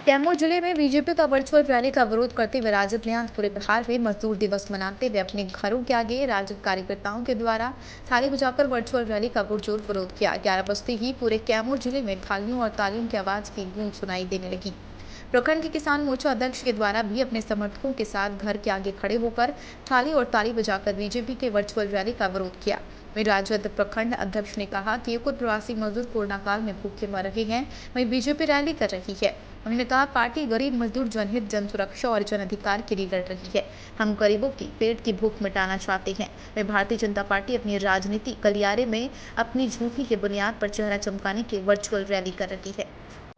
कैमूर जिले में बीजेपी का वर्चुअल रैली का विरोध करते हुए राजद ने आज पूरे बिहार में मजदूर दिवस मनाते हुए अपने घरों के आगे राजद कार्यकर्ताओं के द्वारा थाली बजाकर वर्चुअल रैली का पुरजोर विरोध किया। 11 बजते ही पूरे कैमूर जिले में थालियों और तालियों की आवाज की गूंज सुनाई देने लगी। प्रखंड के किसान मोर्चा अध्यक्ष के द्वारा भी अपने समर्थकों के साथ घर के आगे खड़े होकर थाली और ताली बजाकर बीजेपी के वर्चुअल रैली का विरोध किया। वहीं राजद प्रखंड अध्यक्ष ने कहा कि कुछ प्रवासी मजदूर कोरोना काल में भूखे मर रहे हैं, वहीं बीजेपी रैली कर रही है। उन्होंने कहा, पार्टी गरीब मजदूर जनहित जन सुरक्षा और जन अधिकार के लिए लड़ रही है। हम गरीबों की पेट की भूख मिटाना चाहते हैं। वहीं भारतीय जनता पार्टी अपनी राजनीति गलियारे में अपनी झूठी की बुनियाद पर चेहरा चमकाने की वर्चुअल रैली कर रही है।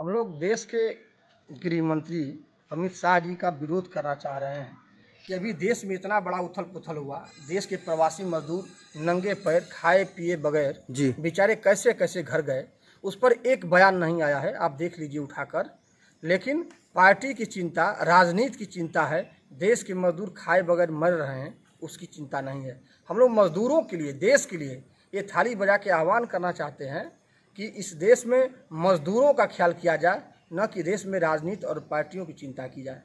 हम लोग देश के गृह मंत्री अमित शाह जी का विरोध करना चाह रहे हैं कि अभी देश में इतना बड़ा उथल पुथल हुआ, देश के प्रवासी मजदूर नंगे पैर खाए पिए बगैर जी बेचारे कैसे कैसे घर गए, उस पर एक बयान नहीं आया है। आप देख लीजिए उठाकर। लेकिन पार्टी की चिंता, राजनीति की चिंता है, देश के मजदूर खाए बगैर मर रहे हैं उसकी चिंता नहीं है। हम लोग मजदूरों के लिए, देश के लिए ये थाली बजा के आह्वान करना चाहते हैं कि इस देश में मजदूरों का ख्याल किया जाए, न कि देश में राजनीति और पार्टियों की चिंता की जाए।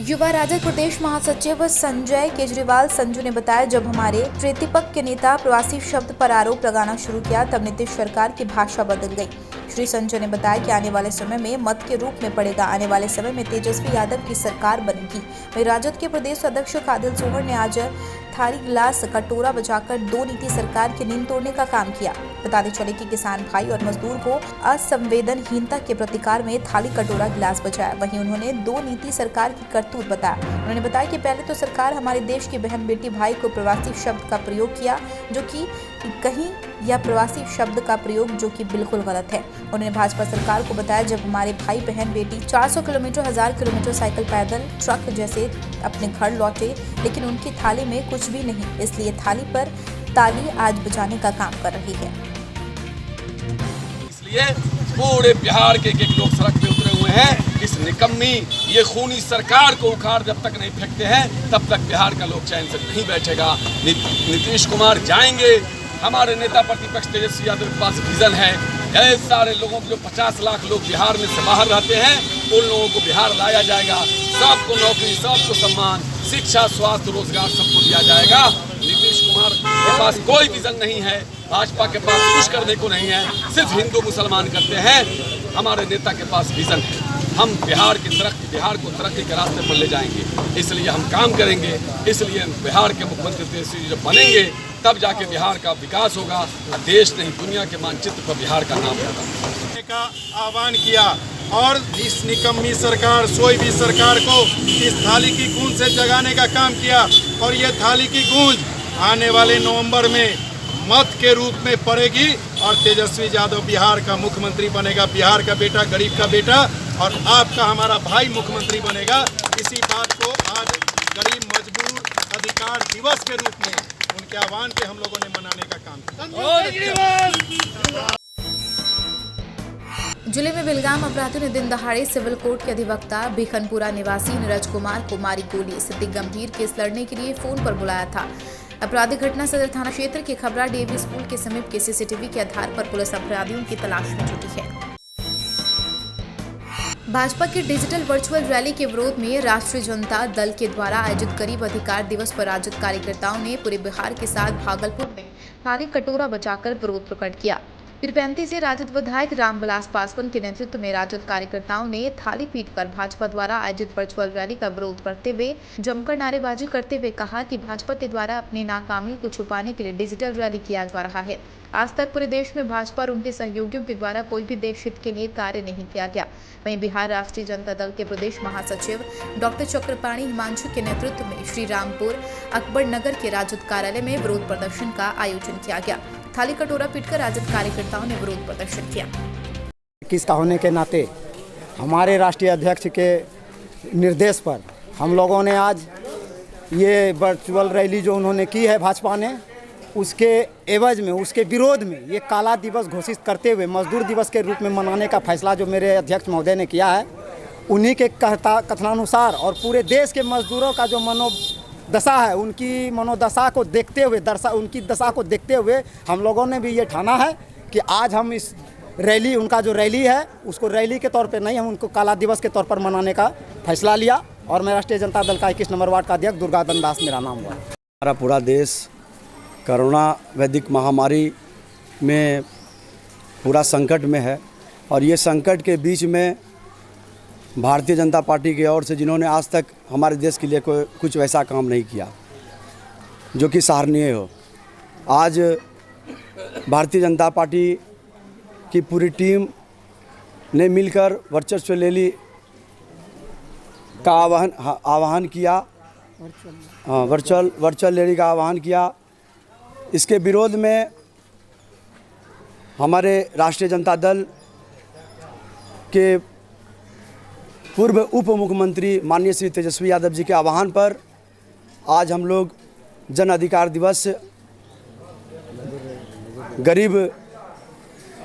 युवा राजद प्रदेश महासचिव संजय केजरीवाल संजू ने बताया, जब हमारे प्रतिपक्ष के नेता प्रवासी शब्द पर आरोप लगाना शुरू किया तब नीतीश सरकार की भाषा बदल गई। श्री संजय ने बताया कि आने वाले समय में मत के रूप में पड़ेगा, आने वाले समय में तेजस्वी यादव की सरकार बनेगी। वहीं राजद के प्रदेश अध्यक्ष कादिल सोहर ने आज थाली गिलास कटोरा बजाकर दो नीति सरकार की नींद तोड़ने का काम किया। बताते चले कि किसान भाई और मजदूर को असंवेदनहीनता के प्रतिकार में थाली कटोरा गिलास बजाया। वहीं उन्होंने दो नीति सरकार की करतूत बताया। उन्होंने बताया कि पहले तो सरकार हमारे देश की बहन बेटी भाई को प्रवासी शब्द का प्रयोग किया, जो कि कहीं या प्रवासी शब्द का प्रयोग जो कि बिल्कुल गलत है। उन्होंने भाजपा सरकार को बताया, जब हमारे भाई बहन बेटी 400 किलोमीटर 1000 किलोमीटर साइकिल पैदल ट्रक जैसे अपने घर लौटे, लेकिन उनकी थाली में कुछ भी नहीं, इसलिए थाली पर ताली आज बजाने का काम कर रही है। इसलिए पूरे बिहार के एक लोग सड़क पे उतरे हुए हैं। इस निकम्मी ये खूनी सरकार को उखाड़ जब तक नहीं फेंकते हैं तब तक बिहार का लोग चैन से नहीं बैठेगा। नीतीश कुमार जाएंगे। हमारे नेता प्रतिपक्ष तेजस्वी यादव के पास विजन है। ऐसे सारे लोगों को, जो 50 लाख लोग बिहार में से बाहर रहते हैं, उन लोगों को बिहार लाया जाएगा। सबको नौकरी, सबको सम्मान, शिक्षा, स्वास्थ्य, रोजगार सबको दिया जाएगा। नीतीश कुमार के पास कोई विजन नहीं है, भाजपा के पास कुछ करने को नहीं है, सिर्फ हिंदू मुसलमान करते हैं। हमारे नेता के पास विजन है। हम बिहार को तरक्की के रास्ते पर ले जाएंगे, इसलिए हम काम करेंगे। इसलिए बिहार के मुख्यमंत्री तेजस्वी जब बनेंगे तब जाके बिहार का विकास होगा। देश नहीं, दुनिया के मानचित्र पर बिहार का नाम होगा का आह्वान किया। और इस निकम्मी सरकार, सोई भी सरकार को इस थाली की गूंज से जगाने का काम किया। और ये थाली की गूंज आने वाले नवंबर में मत के रूप में पड़ेगी और तेजस्वी यादव बिहार का मुख्यमंत्री बनेगा। बिहार का बेटा, गरीब का बेटा और आपका हमारा भाई मुख्यमंत्री बनेगा। इसी बात को आज गरीब मजदूर अधिकार दिवस के रूप में उनके आह्वान पे हम लोगों ने मनाने का काम किया। जिले में बेलगाम अपराधियों ने दिन दहाड़े सिविल कोर्ट के अधिवक्ता भिखनपुरा निवासी नीरज कुमार को मारी गोली। स्थिति गंभीर केस लड़ने के लिए फोन पर बुलाया था। अपराधिक घटना सदर थाना क्षेत्र के खबरा डीएवी स्कूल के समीप के सीसीटीवी के आधार पर पुलिस अपराधियों की तलाश में जुटी है। भाजपा की डिजिटल वर्चुअल रैली के विरोध में राष्ट्रीय जनता दल के द्वारा आयोजित गरीब अधिकार दिवस पर राजद कार्यकर्ताओं ने पूरे बिहार के साथ भागलपुर में थाली कटोरा बजाकर विरोध प्रकट किया। पीरपैंती से राजद विधायक रामविलास पासवान के नेतृत्व में राजद कार्यकर्ताओं ने थाली पीटकर भाजपा द्वारा आयोजित वर्चुअल रैली का विरोध करते हुए जमकर नारेबाजी करते हुए कहा कि भाजपा के द्वारा अपनी नाकामी को छुपाने के लिए डिजिटल रैली किया जा रहा है। आज तक पूरे देश में भाजपा और उनके सहयोगियों के द्वारा कोई भी देश हित के लिए कार्य नहीं किया गया। वहीं बिहार राष्ट्रीय जनता दल के प्रदेश महासचिव डॉक्टर चक्रपाणी हिमांशु के नेतृत्व में श्री रामपुर अकबर नगर के राजद कार्यालय में विरोध प्रदर्शन का आयोजन किया गया। थाली कटोरा पीटकर राजद कार्यकर्ताओं ने विरोध प्रदर्शन किया। किसका होने के नाते हमारे राष्ट्रीय अध्यक्ष के निर्देश पर हम लोगों ने आज ये वर्चुअल रैली जो उन्होंने की है भाजपा ने, उसके एवज में, उसके विरोध में ये काला दिवस घोषित करते हुए मजदूर दिवस के रूप में मनाने का फैसला जो मेरे अध्यक्ष महोदय ने किया है, उन्हीं के कथनानुसार और पूरे देश के मजदूरों का जो मनोदशा है, उनकी मनोदशा को देखते हुए, उनकी दशा को देखते हुए हम लोगों ने भी ये ठाना है कि आज हम इस रैली, उनका जो रैली है उसको रैली के तौर पे नहीं, हम उनको काला दिवस के तौर पर मनाने का फैसला लिया। और मैं राष्ट्रीय जनता दल का 21 नंबर वार्ड का अध्यक्ष दुर्गाधन दास मेरा नाम हुआ। हमारा पूरा देश कोरोना वैदिक महामारी में पूरा संकट में है और ये संकट के बीच में भारतीय जनता पार्टी की ओर से जिन्होंने आज तक हमारे देश के लिए कोई कुछ वैसा काम नहीं किया जो कि सराहनीय हो, आज भारतीय जनता पार्टी की पूरी टीम ने मिलकर वर्चस्व रैली का आह्वान किया, वर्चुअल रैली का आह्वान किया। इसके विरोध में हमारे राष्ट्रीय जनता दल के पूर्व उप मुख्यमंत्री माननीय श्री तेजस्वी यादव जी के आह्वान पर आज हम लोग जन अधिकार दिवस, गरीब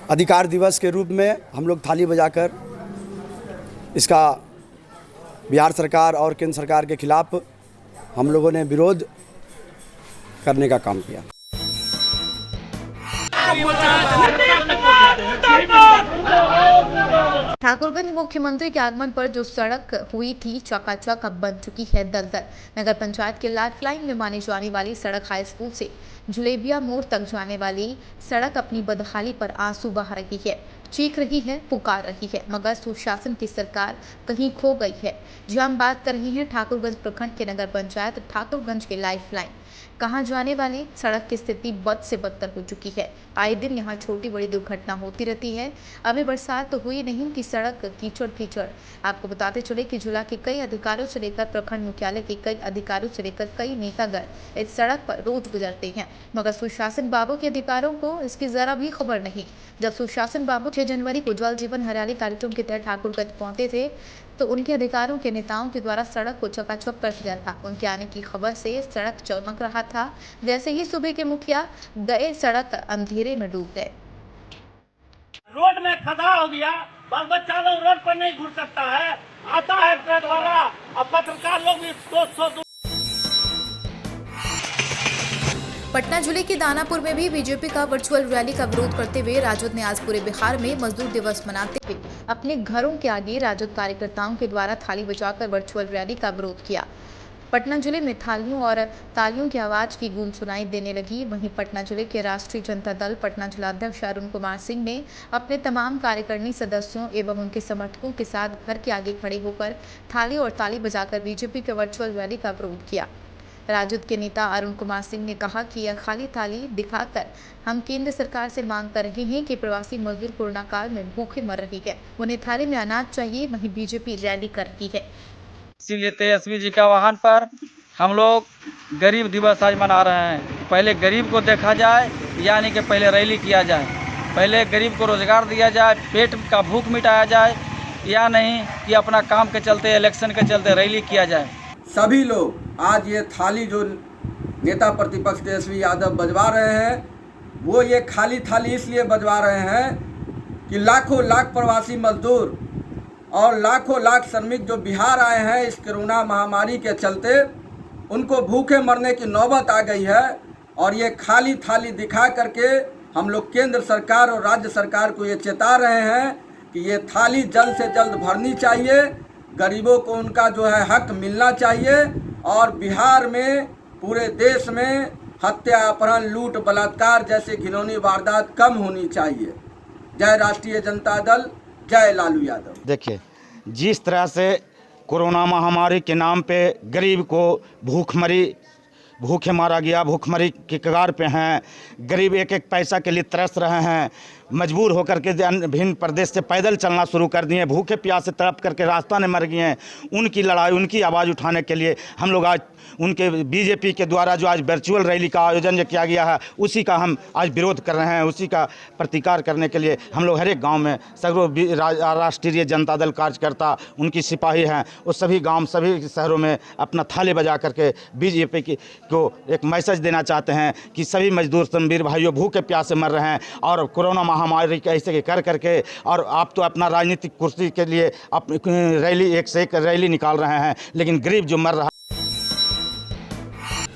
अधिकार दिवस के रूप में हम लोग थाली बजाकर इसका बिहार सरकार और केंद्र सरकार के खिलाफ हम लोगों ने विरोध करने का काम किया। ठाकुरगंज मुख्यमंत्री के आगमन पर जो सड़क हुई थी चकाचक अब बन चुकी है दलदल। नगर पंचायत के लाइफलाइन में मानी जाने वाली सड़क हाई स्कूल से जुलेबिया मोड़ तक जाने वाली सड़क अपनी बदहाली पर आंसू बहा रही है, चीख रही है, पुकार रही है, मगर सुशासन की सरकार कहीं खो गई है। जी हम बात कर रहे हैं ठाकुरगंज प्रखंड के नगर पंचायत ठाकुरगंज के लाइफलाइन कहाँ जाने वाली सड़क की स्थिति बद से बदतर हो चुकी है। आए दिन यहाँ छोटी बड़ी दुर्घटना होती रहती है। अभी बरसात तो हुई नहीं कि सड़क कीचड़ कीचड़। आपको बताते चले कि जिला के कई अधिकारियों से लेकर प्रखंड मुख्यालय के कई अधिकारियों से लेकर कई नेतागण इस सड़क पर रोज गुजरते हैं, मगर सुशासन बाबू के अधिकारियों को इसकी जरा भी खबर नहीं। जब सुशासन बाबू 6 जनवरी को जल जीवन हरियाली कार्यक्रम के तहत ठाकुरगंज पहुंचे थे तो उनके अधिकारियों के नेताओं के द्वारा सड़क को चकाचक कर दिया था। उनके आने की खबर से सड़क चमक रहा था। जैसे ही सुबह के मुखिया गए, सड़क अंधेरे में डूब गए। रोड में खड़ा हो गया, बाल बच्चा लोग रोड पर नहीं घुस सकता है, आता है ट्रक वाला, अब पत्रकार लोग भी 200 पटना जिले के दानापुर में भी बीजेपी का वर्चुअल रैली का विरोध करते हुए राजद ने आज पूरे बिहार में मजदूर दिवस मनाते हुए अपने घरों के आगे राजद कार्यकर्ताओं के द्वारा थाली बजाकर वर्चुअल रैली का विरोध किया। पटना जिले में थालियों और तालियों की आवाज की गूंज सुनाई देने लगी। वहीं पटना जिले के राष्ट्रीय जनता दल पटना जिलाध्यक्ष अरुण कुमार सिंह ने अपने तमाम कार्यकारिणी सदस्यों एवं उनके समर्थकों के साथ घर के आगे खड़े होकर थाली और ताली बजाकर बीजेपी के वर्चुअल रैली का विरोध किया। राजद के नेता अरुण कुमार सिंह ने कहा कि यह खाली थाली दिखाकर हम केंद्र सरकार से मांग कर रहे हैं कि प्रवासी मजदूर कोरोना काल में भूखे मर रही है, उन्हें थाली में अनाज चाहिए, वहीं बीजेपी रैली कर रही है। इसीलिए तेजस्वी जी का वाहन पर हम लोग गरीब दिवस आज मना रहे हैं। पहले गरीब को देखा जाए, यानी कि पहले रैली किया जाए, पहले गरीब को रोजगार दिया जाए, पेट का भूख मिटाया जाए, या नहीं कि अपना काम के चलते, इलेक्शन के चलते रैली किया जाए। सभी लोग आज ये थाली जो नेता प्रतिपक्ष तेजस्वी यादव बजवा रहे हैं, वो ये खाली थाली इसलिए बजवा रहे हैं कि लाखों लाख प्रवासी मजदूर और लाखों लाख श्रमिक जो बिहार आए हैं इस कोरोना महामारी के चलते, उनको भूखे मरने की नौबत आ गई है। और ये खाली थाली दिखा करके हम लोग केंद्र सरकार और राज्य सरकार को ये चेता रहे हैं कि ये थाली जल्द से जल्द भरनी चाहिए, गरीबों को उनका जो है हक मिलना चाहिए और बिहार में, पूरे देश में हत्या, अपहरण, लूट, बलात्कार जैसे घिनौनी वारदात कम होनी चाहिए। जय राष्ट्रीय जनता दल, जय लालू यादव। देखिए, जिस तरह से कोरोना महामारी के नाम पे गरीब को भूखे मारा गया, भूखमरी के कगार पे हैं, गरीब एक एक पैसा के लिए तरस रहे हैं, मजबूर होकर के भिन्न प्रदेश से पैदल चलना शुरू कर दिए, भूखे प्यासे तड़प करके रास्ता में मर गए हैं। उनकी लड़ाई, उनकी आवाज़ उठाने के लिए हम लोग आज उनके बीजेपी के द्वारा जो आज वर्चुअल रैली का आयोजन किया गया है, उसी का हम आज विरोध कर रहे हैं। उसी का प्रतिकार करने के लिए हम लोग हर एक गाँव में सगरों राष्ट्रीय जनता दल कार्यकर्ता, उनकी सिपाही हैं, उस सभी गाँव, सभी शहरों में अपना थाली बजा करके बीजेपी को एक मैसेज देना चाहते हैं कि सभी मजदूर श्रमवीर भाइयों भूखे प्यासे मर रहे हैं और कोरोना महामारी के ऐसे कर करके, और आप तो अपना राजनीतिक कुर्सी के लिए अपनी रैली, एक से एक रैली निकाल रहे हैं, लेकिन गरीब जो मर रहा।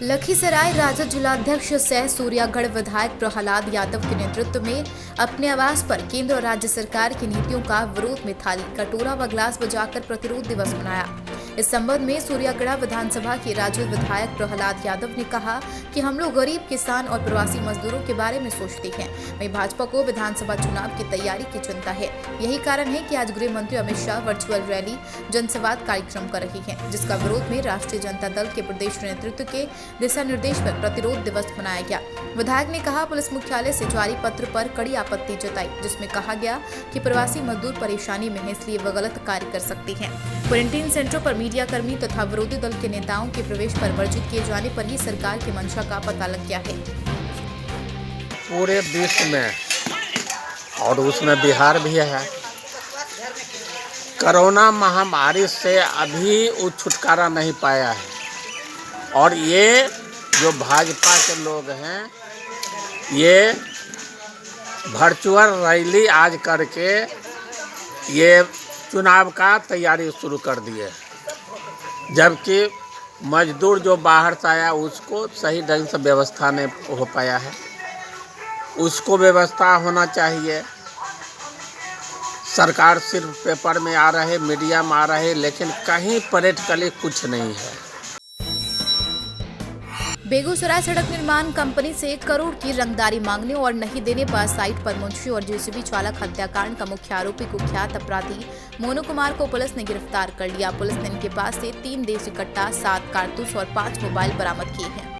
लखीसराय राजद जिलाध्यक्ष सह सूर्यागढ़ विधायक प्रहलाद यादव के नेतृत्व में अपने आवास पर केंद्र और राज्य सरकार की नीतियों का विरोध में थाली, कटोरा व ग्लास बजाकर प्रतिरोध दिवस मनाया। इस संबंध में सूर्यागढ़ विधानसभा के राजद विधायक प्रहलाद यादव ने कहा कि हम लोग गरीब, किसान और प्रवासी मजदूरों के बारे में सोचते हैं। वहीं भाजपा को विधानसभा चुनाव की तैयारी की चिंता है। यही कारण है कि आज गृह मंत्री अमित शाह वर्चुअल रैली जनसंवाद कार्यक्रम कर रही हैं, जिसका विरोध में राष्ट्रीय जनता दल के प्रदेश नेतृत्व के दिशा निर्देश पर प्रतिरोध दिवस मनाया गया। विधायक ने कहा, पुलिस मुख्यालय से जारी पत्र पर कड़ी आपत्ति जताई, जिसमें कहा गया कि प्रवासी मजदूर परेशानी में है, इसलिए वह गलत कार्य कर सकते हैं। क्वारंटीन सेंटरों पर मीडिया कर्मी तथा विरोधी दल के नेताओं के प्रवेश पर वर्जित किए जाने पर ही सरकार की मंशा का पता लग गया है। पूरे विश्व में और उसमें बिहार भी है, कोरोना महामारी से अभी वो छुटकारा नहीं पाया है। और ये जो भाजपा के लोग हैं, ये वर्चुअल रैली आज करके ये चुनाव का तैयारी शुरू कर दिए, जबकि मजदूर जो बाहर से आया उसको सही ढंग से व्यवस्था नहीं हो पाया है। उसको व्यवस्था होना चाहिए। सरकार सिर्फ पेपर में आ रहे, मीडिया में आ रहे, लेकिन कहीं प्रैक्टिकली कुछ नहीं है। बेगूसराय सड़क निर्माण कंपनी से 1 करोड़ की रंगदारी मांगने और नहीं देने पर साइट पर मुंशी और जेसीबी चालक हत्याकांड का मुख्य आरोपी कुख्यात अपराधी मोनू कुमार को पुलिस ने गिरफ्तार कर लिया। पुलिस ने इनके पास से 3 देसी कट्टा, 7 कारतूस और 5 मोबाइल बरामद किए हैं।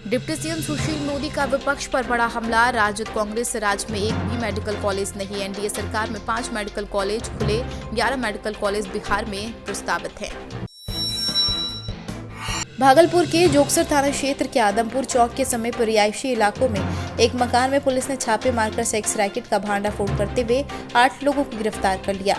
डिप्टी सीएम सुशील मोदी का विपक्ष पर बड़ा हमला। राजद कांग्रेस राज्य में एक भी मेडिकल कॉलेज नहीं। एनडीए सरकार में 5 मेडिकल कॉलेज खुले, 11 मेडिकल कॉलेज बिहार में प्रस्तावित हैं। भागलपुर के जोगसर थाना क्षेत्र के आदमपुर चौक के समीप रिहायशी इलाकों में एक मकान में पुलिस ने छापे मारकर सेक्स रैकेट का भांडाफोड़ करते हुए 8 लोगों को गिरफ्तार कर लिया।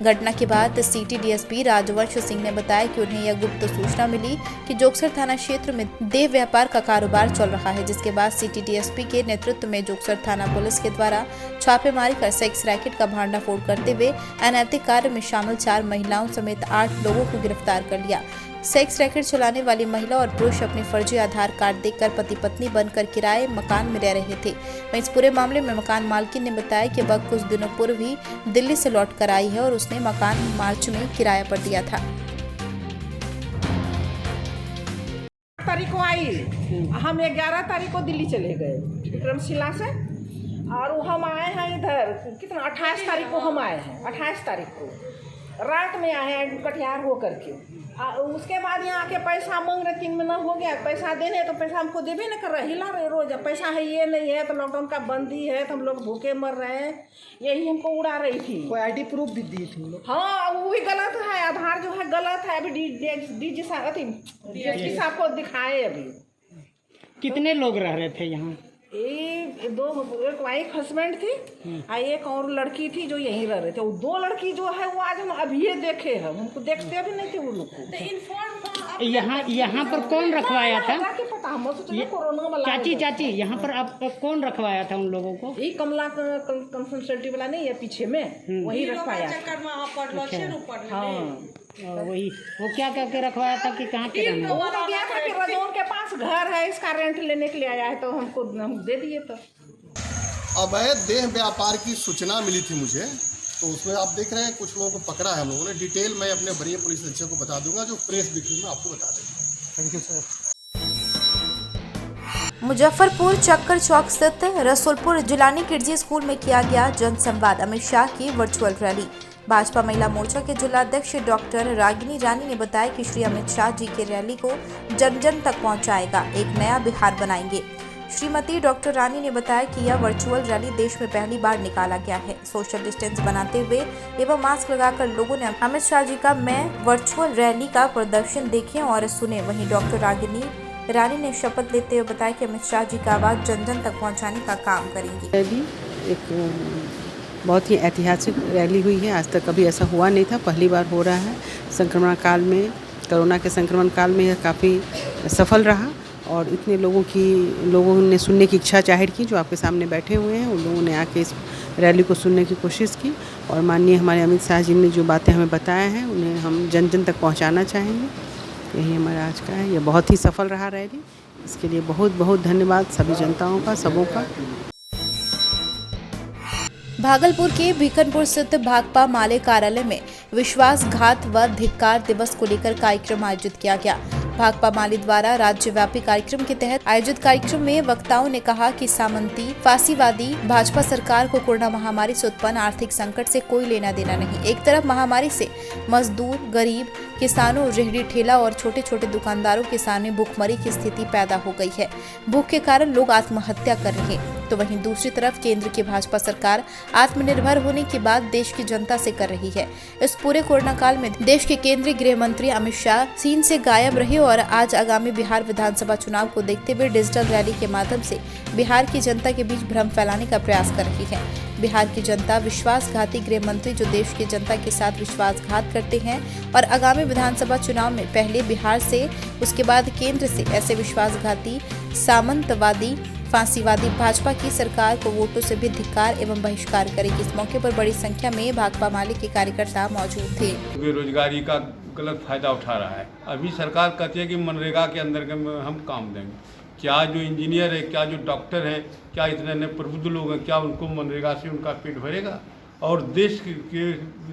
घटना के बाद सिटी डीएसपी राजवंश सिंह ने बताया कि उन्हें यह गुप्त सूचना मिली कि जोगसर थाना क्षेत्र में देह व्यापार का कारोबार चल रहा है, जिसके बाद सिटी डीएसपी के नेतृत्व में जोगसर थाना पुलिस के द्वारा छापेमारी कर सेक्स रैकेट का भांडाफोड़ करते हुए अनैतिक कार्य में शामिल 4 महिलाओं समेत 8 लोगों को गिरफ्तार कर लिया। सेक्स रैकेट चलाने वाली महिला और पुरुष अपने फर्जी आधार कार्ड देकर पति पत्नी बनकर किराए मकान में रह रहे थे। वहीं इस पूरे मामले में मकान मालकिन ने बताया कि वह कुछ दिनों पूर्व ही दिल्ली से लौट कर आई है और उसने मकान मार्च में किराया पर दिया था। तारीख को आई, हम 11 तारीख को दिल्ली चले गए विक्रमशिला से, और हम आए हैं इधर कितना 28 तारीख को हम आए हैं। 28 तारीख को रात में आए हैं कटिहार हो करके। उसके बाद यहाँ आके पैसा मांग रहे, 3 महीना हो गया पैसा देने, तो पैसा हमको देवे न कर रहे, हिला रहे रोज पैसा है, ये नहीं है, तो लॉकडाउन का बंदी है, तो हम लोग भूखे मर रहे हैं, यही हमको उड़ा रही थी। कोई आईडी प्रूफ भी दी थी लोग? हाँ, वो भी गलत है, आधार जो है गलत है। अभी डीजी साहब को दिखाए। अभी कितने लोग रह रहे थे यहाँ? एक वाइफ हस्बैंड थी और एक और लड़की थी जो यहीं रह रहे थे। वो 2 लड़की जो है वो आज हम अभी देखे हैं, हमको देखते भी नहीं थे वो लोग को। यहाँ पर कौन रखवाया था? पता हम कोरोना वाला। चाची यहाँ पर आप कौन रखवाया था उन लोगों को? ये कमला कंसल्टेंसी वाला नहीं है पीछे में, वही रखवाया। हाँ, वही वो क्या करके रखवाया था कि कहाँ पे रहना? वो तो गया था कि रजौन के पास घर है, इसका रेंट लेने के लिए आया है, तो हम दे दिए। तो अवैध देह व्यापार की सूचना मिली थी मुझे, तो उसमें आप देख रहे हैं कुछ लोगों को पकड़ा है हम लोगों ने। डिटेल मैं अपने वरीय पुलिस अधीक्षक को बता दूंगा, जो प्रेस ब्रीफिंग में आपको बता देंगे। Thank you sir. मुजफ्फरपुर चक्कर चौक स्थित रसूलपुर जिलानी किडजी स्कूल में किया गया जनसंवाद। अमित शाह की वर्चुअल रैली। भाजपा महिला मोर्चा के जिलाध्यक्ष डॉक्टर रागिनी रानी ने बताया कि श्री अमित शाह जी के रैली को जन जन तक पहुंचाएगा, एक नया बिहार बनाएंगे। श्रीमती डॉक्टर रानी ने बताया कि यह वर्चुअल रैली देश में पहली बार निकाला गया है। सोशल डिस्टेंस बनाते हुए एवं मास्क लगाकर लोगों ने अमित शाह जी का मैं वर्चुअल रैली का प्रदर्शन देखे और सुने। वहीं डॉक्टर रागिनी रानी ने शपथ लेते हुए बताया कि अमित शाह जी का आवाज़ जन जन तक पहुँचाने का काम करेंगी। रैली एक बहुत ही ऐतिहासिक रैली हुई है, आज तक कभी ऐसा हुआ नहीं था, पहली बार हो रहा है। संक्रमण काल में, कोरोना के संक्रमण काल में यह काफ़ी सफल रहा और इतने लोगों ने सुनने की इच्छा जाहिर की जो आपके सामने बैठे हुए हैं। उन लोगों ने आके इस रैली को सुनने की कोशिश की और माननीय हमारे अमित शाह जी ने जो बातें हमें बताया हैं उन्हें हम जन जन तक पहुंचाना चाहेंगे। यही हमारा आज का है। ये बहुत ही सफल रहा रैली, इसके लिए बहुत बहुत धन्यवाद सभी जनताओं का, सबों का। भागलपुर के भिकनपुर स्थित भाकपा माले कार्यालय में विश्वासघात व धिक्कार दिवस को लेकर कार्यक्रम आयोजित किया गया। भाकपा माले द्वारा राज्यव्यापी कार्यक्रम के तहत आयोजित कार्यक्रम में वक्ताओं ने कहा कि सामंती फासीवादी भाजपा सरकार को कोरोना महामारी से उत्पन्न आर्थिक संकट से कोई लेना देना नहीं। एक तरफ महामारी से मजदूर, गरीब, किसानों, रेहड़ी ठेला और छोटे छोटे दुकानदारों के सामने भूखमरी की स्थिति पैदा हो गई है। भूख के कारण लोग आत्महत्या कर रहे हैं, तो वहीं दूसरी तरफ केंद्र की भाजपा सरकार आत्मनिर्भर होने की बात देश की जनता से कर रही है। इस पूरे कोरोना काल में देश के केंद्रीय गृह मंत्री अमित शाह सीन से गायब रहे और आज आगामी बिहार विधानसभा चुनाव को देखते हुए डिजिटल रैली के माध्यम से बिहार की जनता के बीच भ्रम फैलाने का प्रयास कर रही है। बिहार की जनता विश्वासघाती गृह मंत्री जो देश की जनता के साथ विश्वासघात करते हैं और आगामी विधानसभा चुनाव में पहले बिहार से उसके बाद केंद्र से ऐसे विश्वासघाती, सामंतवादी, फांसीवादी भाजपा की सरकार को वोटों से भी धिक्कार एवं बहिष्कार करेगी। इस मौके पर बड़ी संख्या में भाकपा माले के कार्यकर्ता मौजूद थे। बेरोजगारी का गलत फायदा उठा रहा है। अभी सरकार कहती है कि मनरेगा के अंदर हम काम देंगे। क्या जो इंजीनियर है, क्या जो डॉक्टर है, क्या इतने नए प्रबुद्ध लोग हैं, क्या उनको मनरेगा से उनका पेट भरेगा? और देश के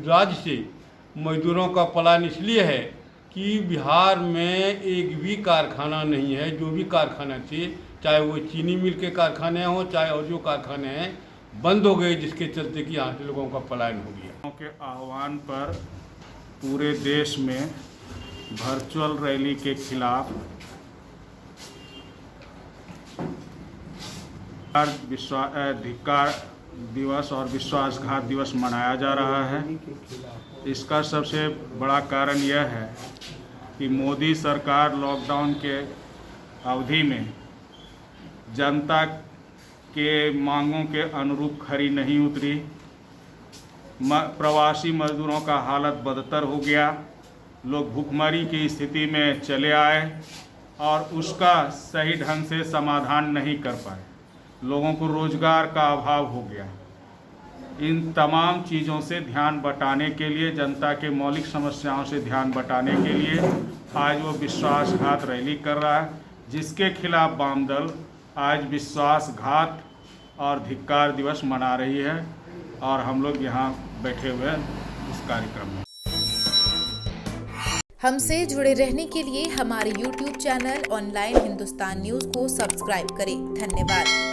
राज्य से मजदूरों का पलायन इसलिए है कि बिहार में एक भी कारखाना नहीं है। जो भी कारखाना थे, चाहे वो चीनी मिल के कारखाने हों, चाहे और जो कारखाने हैं, बंद हो गए, जिसके चलते कि यहाँ के लोगों का पलायन हो गया। के आह्वान पर पूरे देश में वर्चुअल रैली के खिलाफ धिक्कार दिवस और विश्वासघात दिवस मनाया जा रहा है। इसका सबसे बड़ा कारण यह है कि मोदी सरकार लॉकडाउन के अवधि में जनता के मांगों के अनुरूप खरी नहीं उतरी। प्रवासी मजदूरों का हालत बदतर हो गया। लोग भूखमरी की स्थिति में चले आए और उसका सही ढंग से समाधान नहीं कर पाए। लोगों को रोजगार का अभाव हो गया। इन तमाम चीज़ों से ध्यान बटाने के लिए, जनता के मौलिक समस्याओं से ध्यान बटाने के लिए आज वो विश्वासघात रैली कर रहा है, जिसके खिलाफ वाम दल आज विश्वासघात और धिक्कार दिवस मना रही है और हम लोग यहाँ बैठे हुए हैं इस कार्यक्रम में। हमसे जुड़े रहने के लिए हमारे YouTube channel online Hindustan news को सब्सक्राइब करें। धन्यवाद।